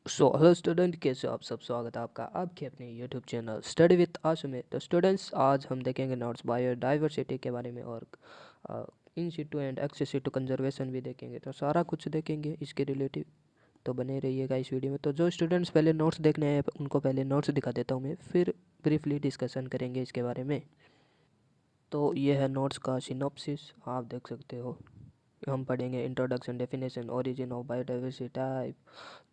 Hello student, कैसे हो आप सब। स्वागत है आपका आपके अपने यूट्यूब चैनल स्टडी विद आशु में। तो स्टूडेंट्स, आज हम देखेंगे नोट्स बायोडाइवर्सिटी के बारे में और in situ and ex situ conservation भी देखेंगे। तो सारा कुछ देखेंगे इसके रिलेटिव, तो बने रहिएगा इस वीडियो में। तो जो स्टूडेंट्स पहले नोट्स देखने हैं उनको पहले नोट्स दिखा देता हूँ मैं, फिर ब्रीफली डिस्कशन करेंगे इसके बारे में। तो ये है नोट्स का सिनॉप्सिस, आप देख सकते हो। हम पढ़ेंगे introduction, definition, origin of biodiversity, type,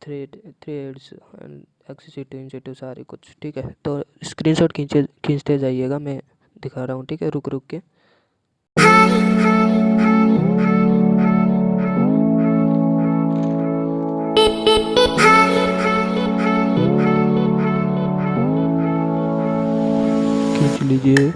threats and ex situ in situ, सारी कुछ। ठीक है, तो स्क्रीनशॉट खींचते जाइएगा, मैं दिखा रहा हूँ। ठीक है, रुक रुक के। खींच लीजिए।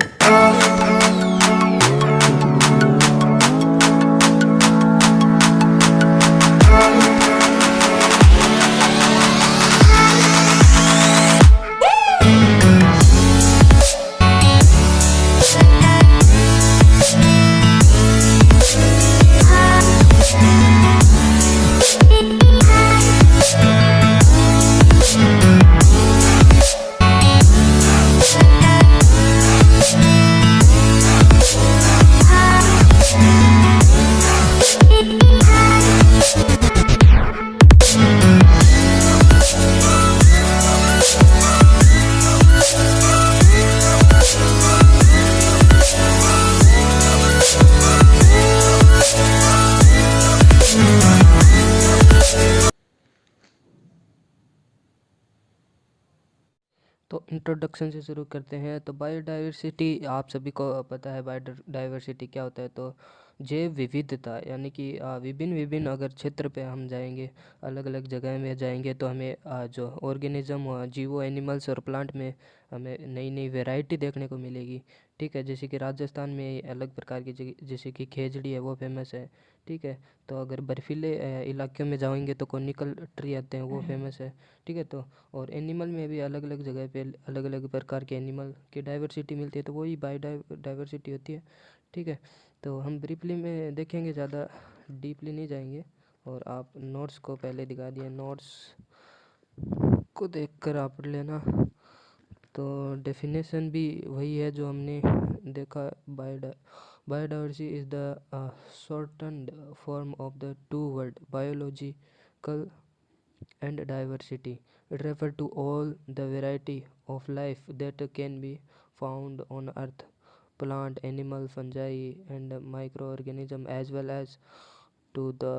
तो इंट्रोडक्शन से शुरू करते हैं। तो बायोडाइवर्सिटी, आप सभी को पता है बायोडाइवर्सिटी क्या होता है। तो जैव विविधता, यानी कि विभिन्न विभिन्न अगर क्षेत्र पे हम जाएंगे, अलग अलग जगह में जाएंगे, तो हमें जो ऑर्गेनिज्म, जीवो, एनिमल्स और प्लांट में हमें नई नई वैरायटी देखने को मिलेगी। ठीक है, जैसे कि राजस्थान में अलग प्रकार की जैसे कि खेजड़ी है, वो फेमस है। ठीक है, तो अगर बर्फीले इलाकों में जाएंगे तो कोनिकल ट्री आते हैं, वो फेमस है। ठीक है, तो और एनिमल में भी अलग अलग जगह पे अलग अलग प्रकार के एनिमल की डाइवर्सिटी मिलती है, तो वही बायोडाइवर्सिटी होती है। ठीक है, तो हम ब्रीफली में देखेंगे, ज़्यादा डीपली नहीं जाएंगे। और आप नोट्स को पहले दिखा दिए, नोट्स को देखकर आप पढ़ लेना। तो डेफिनेशन भी वही है जो हमने देखा। Biodiversity is the shortened form of the two word biological and diversity. It refers to all the variety of life that can be found on earth, plant, animal, fungi and microorganism, as well as to the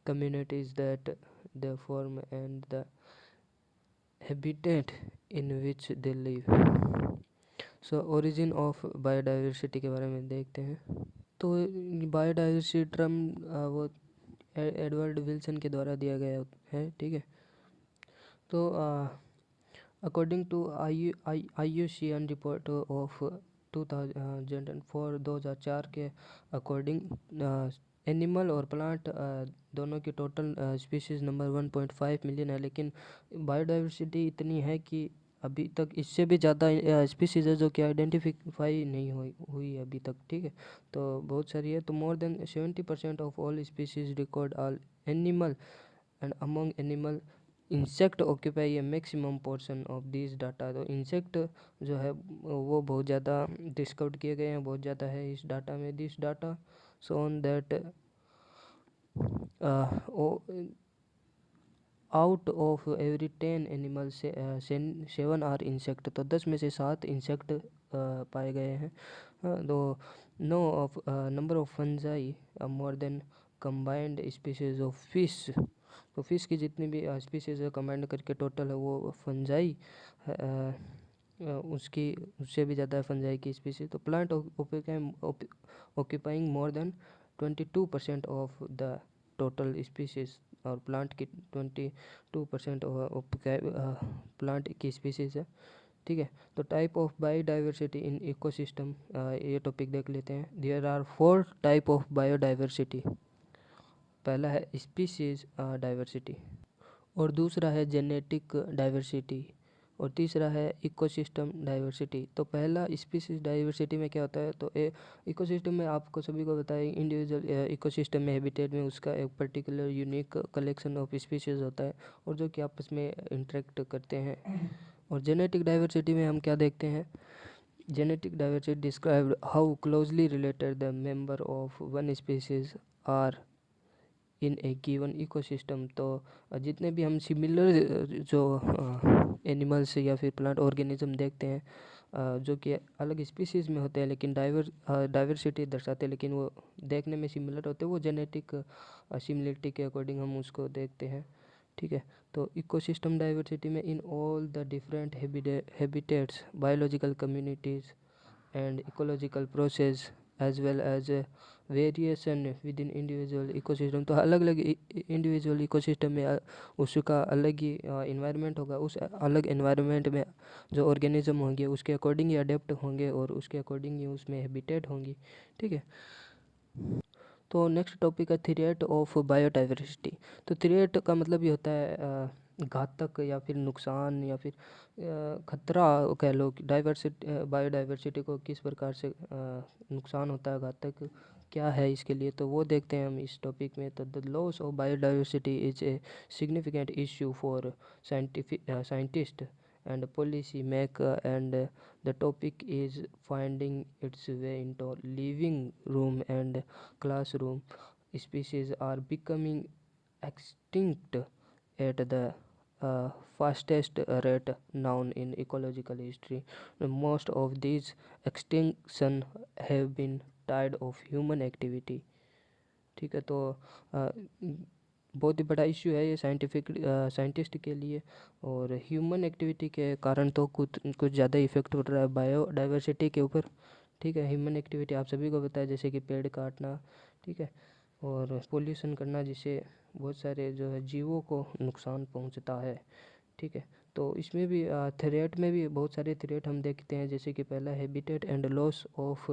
communities that they form and the habitat in which they live. So origin of biodiversity के बारे में देखते हैं। तो biodiversity term वो Edward Wilson के द्वारा दिया गया है। ठीक है, तो according to IUCN report of 2004 2004 के अकॉर्डिंग एनिमल और प्लांट दोनों की टोटल स्पीशीज़ नंबर 1.5 मिलियन है। लेकिन बायोडाइवर्सिटी इतनी है कि अभी तक इससे भी ज़्यादा स्पीशीज़ है जो कि आइडेंटिफाई नहीं हुई अभी तक। ठीक है, तो बहुत सारी है। तो more than 70% of all species record all animal and among animal insect occupy A maximum portion of this data. तो इंसेक्ट जो है वो बहुत ज़्यादा डिस्कवर किए गए हैं, बहुत ज़्यादा है इस डाटा में। This data shown that out of every 10 animal से 7 आर इंसेक्ट। तो 10 में से 7 इंसेक्ट पाए गए हैं। तो no of number of fungi more than combined species of fish. तो फिश की जितनी भी स्पीशीज है कंबाइंड करके टोटल है वो फंजाई उससे भी ज़्यादा है फंजाई की स्पीशीज। तो plant occupying more than 22% of the total species, और प्लांट की 22% प्लांट की स्पीशीज़ है। ठीक है, तो type of biodiversity in ecosystem, ये टॉपिक देख लेते हैं। There are 4 type of biodiversity. पहला है स्पीशीज़ डाइवर्सिटी, और दूसरा है जेनेटिक डाइवर्सिटी, और तीसरा है इकोसिस्टम डाइवर्सिटी। तो पहला स्पीसीज डाइवर्सिटी में क्या होता है, तो इकोसिस्टम में आपको सभी को बताया इंडिविजुअल इकोसिस्टम में हैबिटेट में उसका एक particular unique collection of species होता है और जो कि आपस में इंटरेक्ट करते हैं। और जेनेटिक डाइवर्सिटी में हम क्या देखते हैं, genetic diversity describe how closely related the member of one species are in a given ecosystem. तो जितने भी हम सिमिलर जो एनिमल्स या फिर प्लांट ऑर्गेनिज्म देखते हैं जो कि अलग स्पीसीज में होते हैं लेकिन डाइवर्सिटी दर्शाते हैं, लेकिन वो देखने में सिमिलर होते हैं, वो जेनेटिक सिमिलरिटी के अकॉर्डिंग हम उसको देखते हैं। ठीक है, तो इकोसिस्टम डाइवर्सिटी में in all the different habitats biological communities and ecological process as well as variation with in individual ecosystem. तो अलग अलग इंडिविजुअल इकोसिस्टम में उसका अलग ही इन्वायरमेंट होगा, उस अलग इन्वायरमेंट में जो ऑर्गेनिज्म होंगे उसके अकॉर्डिंग ही अडेप्ट होंगे और उसके अकॉर्डिंग ही उसमें हैबिटेट होंगी। ठीक है, तो नेक्स्ट टॉपिक है थ्रेट ऑफ बायोडाइवर्सिटी। तो थ्रेट का मतलब ये होता है घातक या फिर नुकसान या फिर खतरा कह लो कि डाइवर्सिटी बायोडाइवर्सिटी को किस प्रकार से नुकसान होता है, घातक क्या है इसके लिए, तो वो देखते हैं हम इस टॉपिक में। तो the loss of biodiversity is a significant issue for scientist and policy maker, and the topic is finding its way into living room and classroom. Species are becoming extinct at the fastest rate known in ecological history. Most of these extinction have been tied of human activity. ठीक है, तो बहुत ही बड़ा issue है ये scientist के लिए, और ह्यूमन एक्टिविटी के कारण तो कुछ कुछ ज़्यादा इफेक्ट पड़ रहा है बायोडाइवर्सिटी के ऊपर। ठीक है, ह्यूमन एक्टिविटी आप सभी को पता है, जैसे कि पेड़ काटना, ठीक है, और पोल्यूशन करना, जिससे बहुत सारे जो है जीवों को नुकसान पहुंचता है। ठीक है, तो इसमें भी थ्रेट में भी बहुत सारे थ्रेट हम देखते हैं, जैसे कि पहला habitat and loss of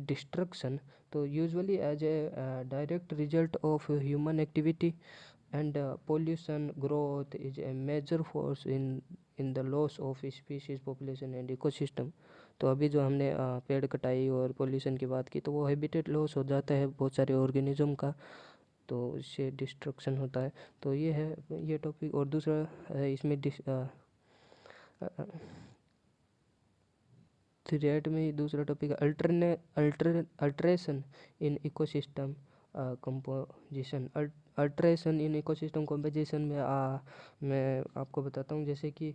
destruction. तो usually as a direct result of human activity and pollution, growth is a major force in the loss of species population and ecosystem. तो अभी जो हमने पेड़ कटाई और पोल्यूशन की बात की, तो वो हैबिटेट लॉस हो जाता है बहुत सारे ऑर्गेनिज्म का, तो इससे डिस्ट्रक्शन होता है। तो ये है ये टॉपिक। और दूसरा है इसमें थ्रेट में ही दूसरा टॉपिक है alteration in ecosystem composition. Alteration in ecosystem composition में मैं आपको बताता हूँ, जैसे कि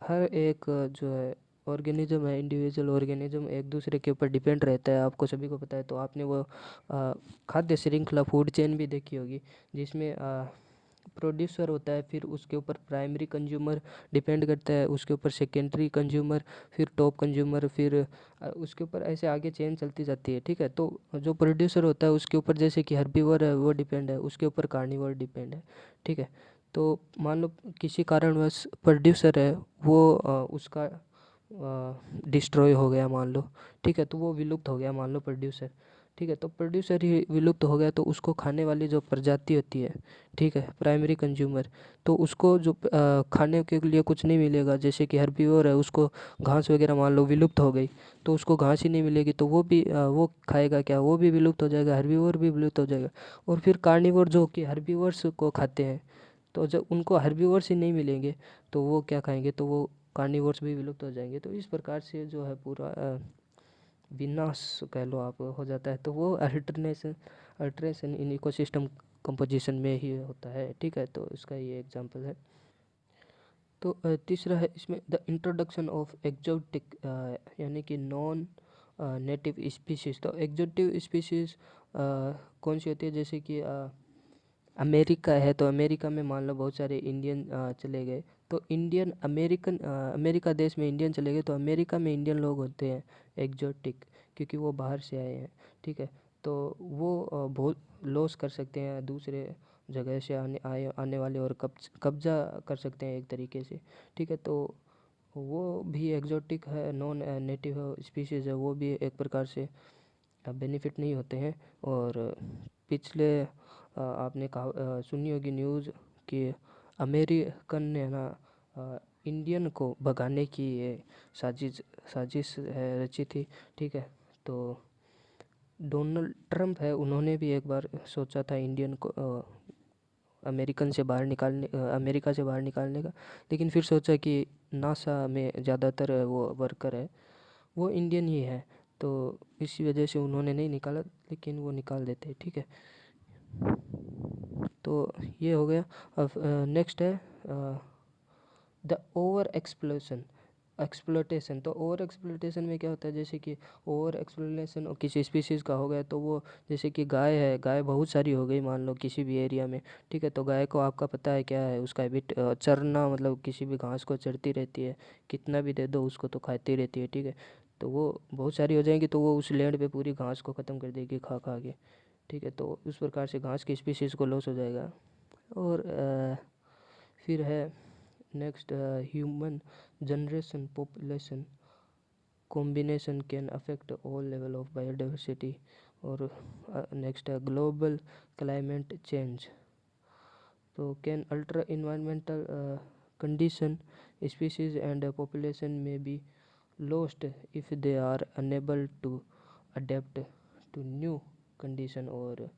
हर एक जो है ऑर्गेनिज्म है, इंडिविजुअल ऑर्गेनिज्म एक दूसरे के ऊपर डिपेंड रहता है, आपको सभी को पता है। तो आपने वो खाद्य श्रृंखला फूड चेन भी देखी होगी, जिसमें प्रोड्यूसर होता है, फिर उसके ऊपर प्राइमरी कंज्यूमर डिपेंड करता है, उसके ऊपर सेकेंडरी कंज्यूमर, फिर टॉप कंज्यूमर, फिर उसके ऊपर ऐसे आगे चेन चलती जाती है। ठीक है, तो जो प्रोड्यूसर होता है उसके ऊपर जैसे कि हर्बीवर है वो डिपेंड है, उसके ऊपर कार्निवर डिपेंड है। ठीक है, तो मान लो किसी कारणवश प्रोड्यूसर है वो उसका डिस्ट्रॉय हो गया मान लो, ठीक है, तो वो विलुप्त हो गया मान लो प्रोड्यूसर। ठीक है, तो प्रोड्यूसर ही विलुप्त हो गया, तो उसको खाने वाली जो प्रजाति होती है, ठीक है, प्राइमरी कंज्यूमर, तो उसको जो खाने के लिए कुछ नहीं मिलेगा, जैसे कि हर्बीवर है उसको घास वगैरह मान लो विलुप्त हो गई, तो उसको घास ही नहीं मिलेगी, तो वो भी वो खाएगा क्या, वो भी विलुप्त हो जाएगा, हर्बीवर भी विलुप्त हो जाएगा। और फिर कार्निवोर जो कि हर्बीवर्स को खाते हैं, तो जब उनको हर्बीवर्स ही नहीं मिलेंगे तो वो क्या खाएंगे, तो वो कार्निवोर्स भी विलुप्त हो जाएंगे। तो इस प्रकार से जो है पूरा विनाश कह लो आप हो जाता है। तो वो अल्ट्रेशन इन इकोसिस्टम कंपोजिशन में ही होता है। ठीक है, तो इसका ये एग्जांपल है। तो तीसरा है इसमें द इंट्रोडक्शन ऑफ एक्जोटिक यानी कि नॉन नेटिव स्पीशीज़। तो एक्जोटिव स्पीशीज़ कौन सी होती है, जैसे कि अमेरिका है, तो अमेरिका में मान लो बहुत सारे इंडियन चले गए, तो इंडियन अमेरिकन अमेरिका देश में इंडियन चले गए, तो अमेरिका में इंडियन लोग होते हैं एक्जोटिक, क्योंकि वो बाहर से आए हैं। ठीक है, तो वो बहुत लॉस कर सकते हैं दूसरे जगह से आने वाले, और कब्जा कर सकते हैं एक तरीके से। ठीक है, तो वो भी एक्जोटिक है, नॉन नेटिव स्पीशीज़ है, वो भी एक प्रकार से बेनिफिट नहीं होते हैं। और पिछले आपने कहा सुनी होगी न्यूज़ कि अमेरिकन ने ना इंडियन को भगाने की ये साजिश साजिश है रची थी, ठीक है। तो डोनाल्ड ट्रंप है, उन्होंने भी एक बार सोचा था इंडियन को अमेरिका से बाहर निकालने का, लेकिन फिर सोचा कि नासा में ज़्यादातर वो वर्कर है वो इंडियन ही है, तो इसी वजह से उन्होंने नहीं निकाला, लेकिन वो निकाल देते हैं, ठीक है। तो ये हो गया। अब नेक्स्ट है द ओवर एक्सप्लोटेशन। तो ओवर एक्सप्लोटेशन में क्या होता है, जैसे कि ओवर एक्सप्लोटेशन किसी स्पीशीज़ का हो गया, तो वो जैसे कि गाय है, गाय बहुत सारी हो गई मान लो किसी भी एरिया में, ठीक है। तो गाय को आपका पता है क्या है उसका हैबिट, चरना, मतलब किसी भी घास को चरती रहती है, कितना भी दे दो उसको तो खाती रहती है, ठीक है। तो वो बहुत सारी हो जाएंगी तो वो उस लैंड पे पूरी घास को ख़त्म कर देगी खा खा के, ठीक है। तो उस प्रकार से घास की स्पीशीज़ को लॉस हो जाएगा। और फिर है next human generation population combination can affect all level of biodiversity। और नेक्स्ट है ग्लोबल क्लाइमेट चेंज, तो can alter environmental condition, species and population may be lost if they are unable to adapt to new condition और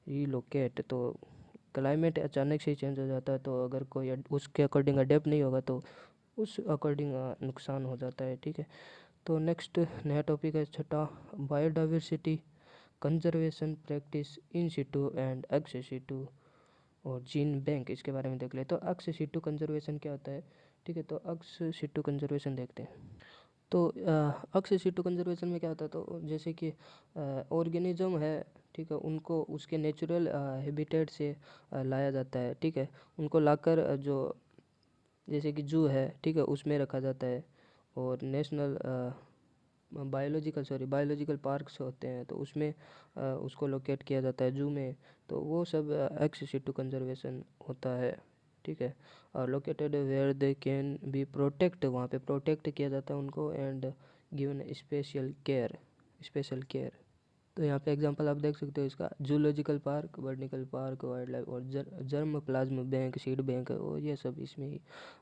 relocate। तो climate अचानक से change हो जाता है, तो अगर कोई उसके अकॉर्डिंग अडेप्ट नहीं होगा तो उस अकॉर्डिंग नुकसान हो जाता है, ठीक है। तो नेक्स्ट नया टॉपिक है छठा, biodiversity conservation practice in situ and ex Situ और जीन बैंक, इसके बारे में देख ले। तो एक्स सिटू कंजर्वेशन क्या होता है, ठीक है। तो एक्स सिटू कंजर्वेशन देखते हैं। तो एक्स सिटू कंजर्वेशन में क्या होता है, तो जैसे कि ऑर्गेनिज्म है, ठीक है, उनको उसके नेचुरल हैबिटेट से लाया जाता है, ठीक है। उनको लाकर जो जैसे कि जू है, ठीक है, उसमें रखा जाता है। और नेशनल बायोलॉजिकल पार्क्स होते हैं, तो उसमें उसको लोकेट किया जाता है जू में। तो वो सब एक्स सिटू कंजर्वेशन होता है, ठीक है। और located where they can be protect, वहाँ पे प्रोटेक्ट किया जाता है उनको, एंड गिवन स्पेशल केयर। तो यहाँ पे एग्जांपल आप देख सकते हो इसका, zoological park, botanical park, wildlife और germplasm bank, seed bank, और ये सब इसमें ही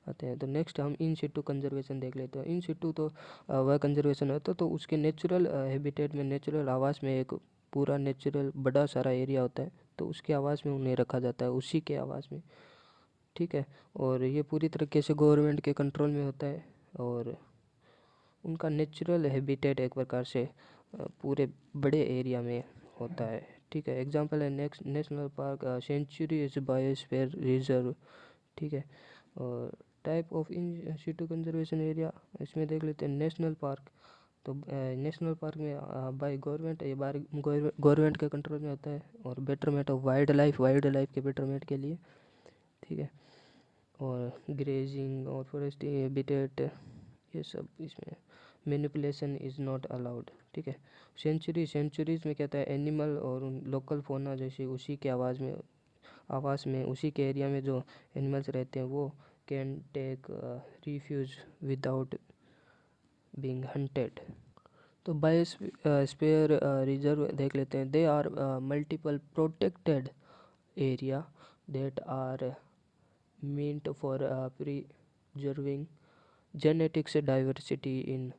आते हैं। तो नेक्स्ट हम इन सिटू कंजर्वेशन देख लेते हैं। इन सिटू तो वह कंजर्वेशन होता है तो उसके नेचुरल हैबिटेट में, नेचुरल आवास में, एक पूरा नेचुरल बड़ा सारा एरिया होता है, तो उसके आवास में उन्हें रखा जाता है, उसी के आवास में, ठीक है। और ये पूरी तरीके से गवर्नमेंट के कंट्रोल में होता है, और उनका नेचुरल हैबिटेट एक प्रकार से पूरे बड़े एरिया में होता है, ठीक है। एग्जांपल है next national park, sanctuaries biosphere reserve, ठीक है। और type of in situ conservation area, इसमें देख लेते हैं नेशनल पार्क। तो नेशनल पार्क में बाय गवर्नमेंट, ये बार गवर्नमेंट के कंट्रोल में होता है, और बेटरमेंट ऑफ वाइल्ड लाइफ के बेटरमेंट के लिए, ठीक है। और ग्रेजिंग और फॉरेस्ट हैबिटेट, ये सब इसमें मैनिपुलेशन इज़ नॉट अलाउड, ठीक है। सेंचुरीज में क्या होता है, एनिमल और लोकल फोना जैसे उसी के आवास में उसी के एरिया में जो एनिमल्स रहते हैं वो can take refuge without being hunted. तो बायोस्फीयर रिजर्व देख लेते हैं। They are multiple protected area that are meant for preserving genetics diversity in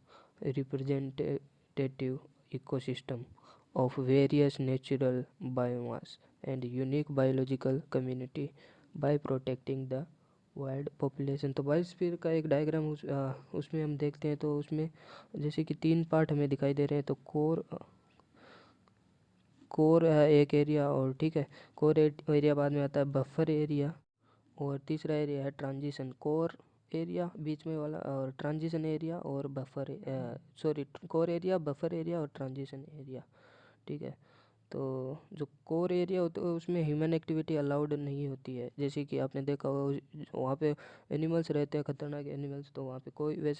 representative ecosystem of various natural biomass and unique biological community by protecting the wild population. तो biosphere का एक diagram उसमें हम देखते हैं, तो उसमें जैसे कि 3 पार्ट हमें दिखाई दे रहे हैं। तो कोर है एक एरिया, और ठीक है, कोर एरिया बाद में आता है बफर एरिया, और तीसरा एरिया है ट्रांजिशन। कोर एरिया बीच में वाला, और ट्रांजिशन एरिया और कोर एरिया, बफर एरिया और ट्रांजिशन एरिया, ठीक है। तो जो कोर एरिया होता है उसमें ह्यूमन एक्टिविटी अलाउड नहीं होती है, जैसे कि आपने देखा होगा वहाँ पे एनिमल्स रहते हैं, खतरनाक एनिमल्स, तो वहाँ पे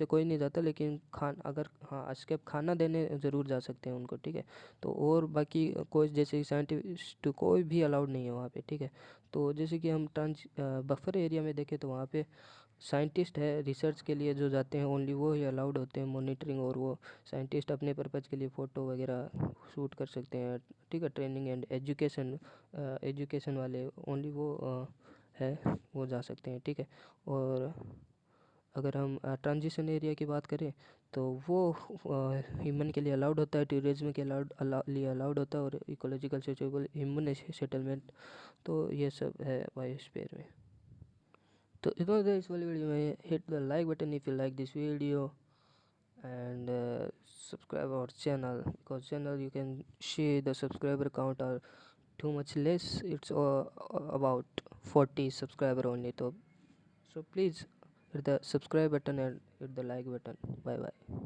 कोई नहीं जाता, लेकिन अगर हाँ एस्केप खाना देने ज़रूर जा सकते हैं उनको, ठीक है। तो और बाकी कोई जैसे साइंटिस्ट कोई भी अलाउड नहीं है वहाँ पे, ठीक है। तो जैसे कि हम बफर एरिया में देखें तो वहाँ पे साइंटिस्ट है रिसर्च के लिए जो जाते हैं, ओनली वो ही अलाउड होते हैं मॉनिटरिंग, और वो साइंटिस्ट अपने पर्पज़ के लिए फ़ोटो वगैरह शूट कर सकते हैं, ठीक है। ट्रेनिंग एंड एजुकेशन वाले ओनली वो है वो जा सकते हैं, ठीक है। और अगर हम ट्रांजिशन एरिया की बात करें तो वो ह्यूमन के लिए अलाउड होता है, टूरिज्म के लिए अलाउड होता है, और इकोलॉजिकल सोशेबल ह्यूमन सेटलमेंट, तो ये सब है बायोस्फीयर में। तो इतना देर इस वाली वीडियो में, hit the like button if you like this video, and subscribe our channel, because channel you can see the subscriber count are too much less. It's about 40 subscriber only. So please hit the subscribe button and hit the like button. Bye bye.